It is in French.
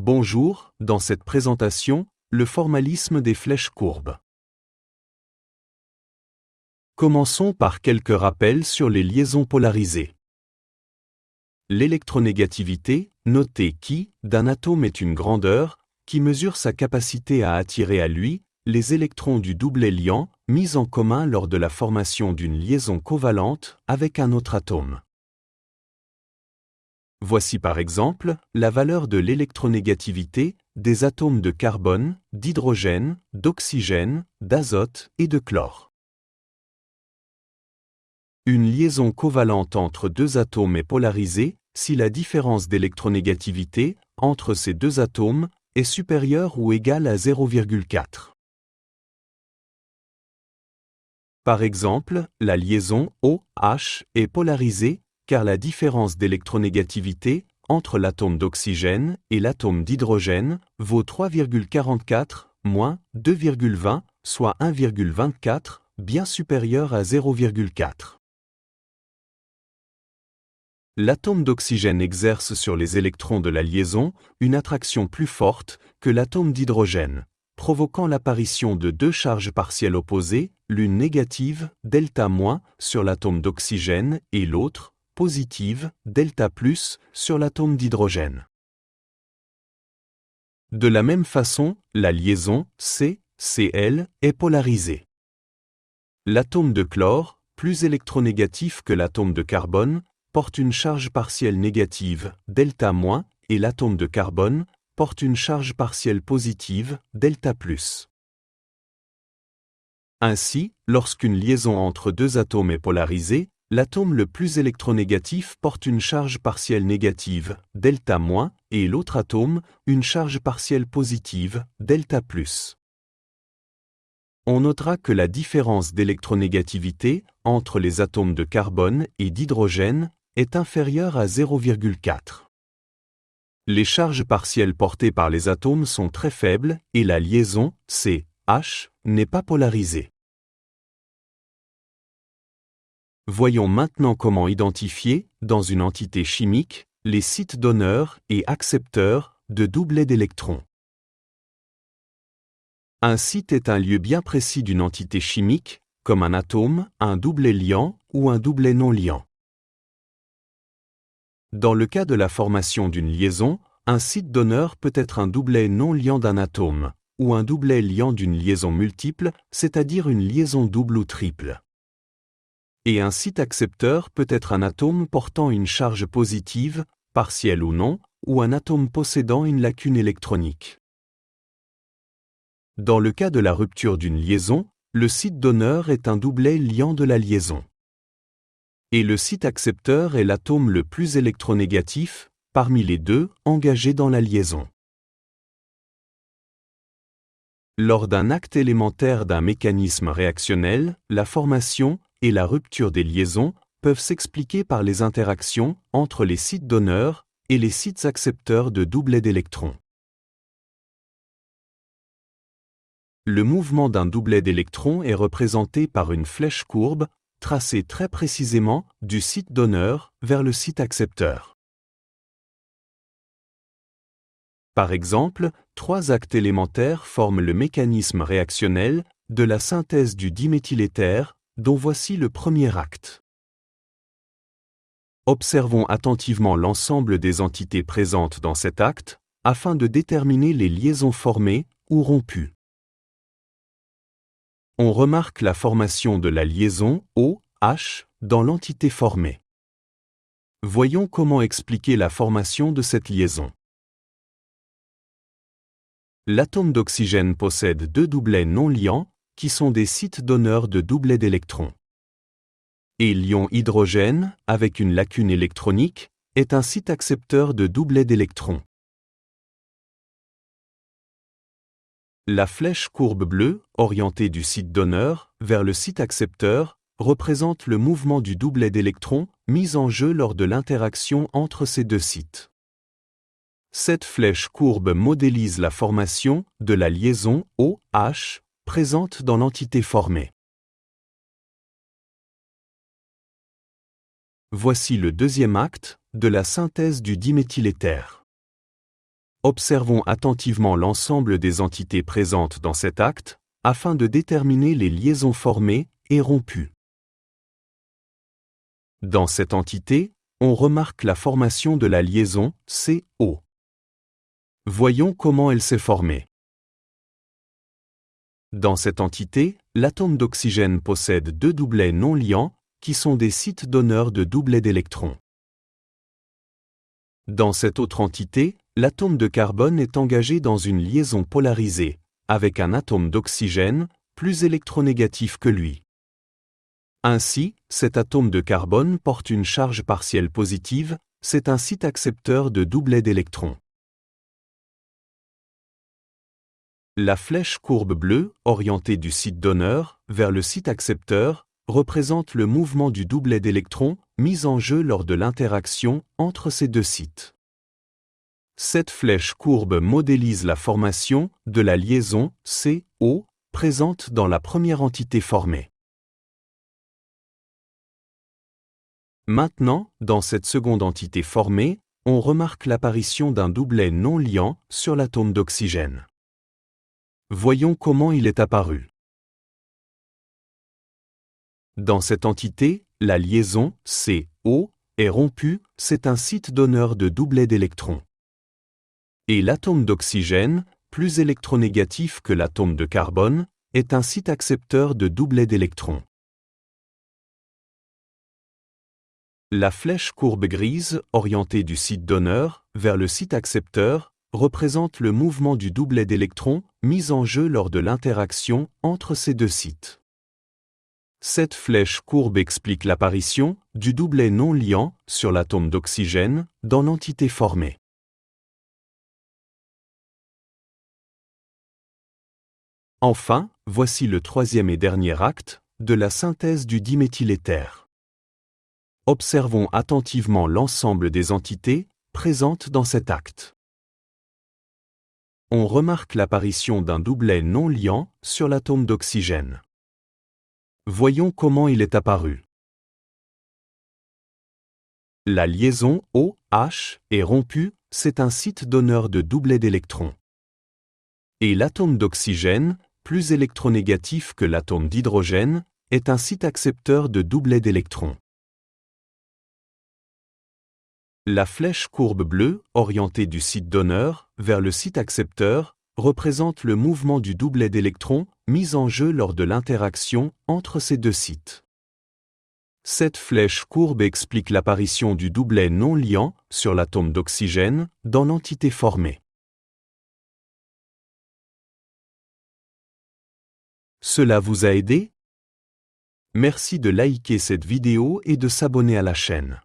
Bonjour, dans cette présentation, le formalisme des flèches courbes. Commençons par quelques rappels sur les liaisons polarisées. L'électronégativité, notée qui, d'un atome est une grandeur, qui mesure sa capacité à attirer à lui les électrons du doublet liant mis en commun lors de la formation d'une liaison covalente avec un autre atome. Voici par exemple la valeur de l'électronégativité des atomes de carbone, d'hydrogène, d'oxygène, d'azote et de chlore. Une liaison covalente entre deux atomes est polarisée si la différence d'électronégativité entre ces deux atomes est supérieure ou égale à 0,4. Par exemple, la liaison OH est polarisée car la différence d'électronégativité entre l'atome d'oxygène et l'atome d'hydrogène vaut 3,44 moins 2,20, soit 1,24, bien supérieur à 0,4. L'atome d'oxygène exerce sur les électrons de la liaison une attraction plus forte que l'atome d'hydrogène, provoquant l'apparition de deux charges partielles opposées, l'une négative, delta-, sur l'atome d'oxygène et l'autre, positive, delta+, sur l'atome d'hydrogène. De la même façon, la liaison CCl est polarisée. L'atome de chlore, plus électronégatif que l'atome de carbone, porte une charge partielle négative, delta-, et l'atome de carbone porte une charge partielle positive, delta+. Ainsi, lorsqu'une liaison entre deux atomes est polarisée, l'atome le plus électronégatif porte une charge partielle négative, delta-, et l'autre atome, une charge partielle positive, delta+. On notera que la différence d'électronégativité entre les atomes de carbone et d'hydrogène est inférieure à 0,4. Les charges partielles portées par les atomes sont très faibles et la liaison CH n'est pas polarisée. Voyons maintenant comment identifier, dans une entité chimique, les sites donneurs et accepteurs de doublets d'électrons. Un site est un lieu bien précis d'une entité chimique, comme un atome, un doublet liant ou un doublet non liant. Dans le cas de la formation d'une liaison, un site donneur peut être un doublet non liant d'un atome, ou un doublet liant d'une liaison multiple, c'est-à-dire une liaison double ou triple. Et un site accepteur peut être un atome portant une charge positive, partielle ou non, ou un atome possédant une lacune électronique. Dans le cas de la rupture d'une liaison, le site donneur est un doublet liant de la liaison. Et le site accepteur est l'atome le plus électronégatif, parmi les deux engagés dans la liaison. Lors d'un acte élémentaire d'un mécanisme réactionnel, la formation et la rupture des liaisons peuvent s'expliquer par les interactions entre les sites donneurs et les sites accepteurs de doublets d'électrons. Le mouvement d'un doublet d'électrons est représenté par une flèche courbe tracée très précisément du site donneur vers le site accepteur. Par exemple, trois actes élémentaires forment le mécanisme réactionnel de la synthèse du diméthyléther, dont voici le premier acte. Observons attentivement l'ensemble des entités présentes dans cet acte, afin de déterminer les liaisons formées ou rompues. On remarque la formation de la liaison OH dans l'entité formée. Voyons comment expliquer la formation de cette liaison. L'atome d'oxygène possède deux doublets non liants, qui sont des sites donneurs de doublets d'électrons. Et l'ion hydrogène, avec une lacune électronique, est un site accepteur de doublets d'électrons. La flèche courbe bleue, orientée du site donneur vers le site accepteur, représente le mouvement du doublet d'électrons mis en jeu lors de l'interaction entre ces deux sites. Cette flèche courbe modélise la formation de la liaison OH présente dans l'entité formée. Voici le deuxième acte de la synthèse du diméthyléther. Observons attentivement l'ensemble des entités présentes dans cet acte, afin de déterminer les liaisons formées et rompues. Dans cette entité, on remarque la formation de la liaison CO. Voyons comment elle s'est formée. Dans cette entité, l'atome d'oxygène possède deux doublets non liants, qui sont des sites donneurs de doublets d'électrons. Dans cette autre entité, l'atome de carbone est engagé dans une liaison polarisée, avec un atome d'oxygène, plus électronégatif que lui. Ainsi, cet atome de carbone porte une charge partielle positive, c'est un site accepteur de doublets d'électrons. La flèche courbe bleue, orientée du site donneur vers le site accepteur, représente le mouvement du doublet d'électrons mis en jeu lors de l'interaction entre ces deux sites. Cette flèche courbe modélise la formation de la liaison CO présente dans la première entité formée. Maintenant, dans cette seconde entité formée, on remarque l'apparition d'un doublet non liant sur l'atome d'oxygène. Voyons comment il est apparu. Dans cette entité, la liaison CO est rompue, c'est un site donneur de doublets d'électrons. Et l'atome d'oxygène, plus électronégatif que l'atome de carbone, est un site accepteur de doublets d'électrons. La flèche courbe grise, orientée du site donneur vers le site accepteur, représente le mouvement du doublet d'électrons mis en jeu lors de l'interaction entre ces deux sites. Cette flèche courbe explique l'apparition du doublet non liant sur l'atome d'oxygène dans l'entité formée. Enfin, voici le troisième et dernier acte de la synthèse du diméthyléther. Observons attentivement l'ensemble des entités présentes dans cet acte. On remarque l'apparition d'un doublet non liant sur l'atome d'oxygène. Voyons comment il est apparu. La liaison OH est rompue, c'est un site donneur de doublets d'électrons. Et l'atome d'oxygène, plus électronégatif que l'atome d'hydrogène, est un site accepteur de doublets d'électrons. La flèche courbe bleue, orientée du site donneur vers le site accepteur, représente le mouvement du doublet d'électrons mis en jeu lors de l'interaction entre ces deux sites. Cette flèche courbe explique l'apparition du doublet non liant sur l'atome d'oxygène dans l'entité formée. Cela vous a aidé? Merci de liker cette vidéo et de s'abonner à la chaîne.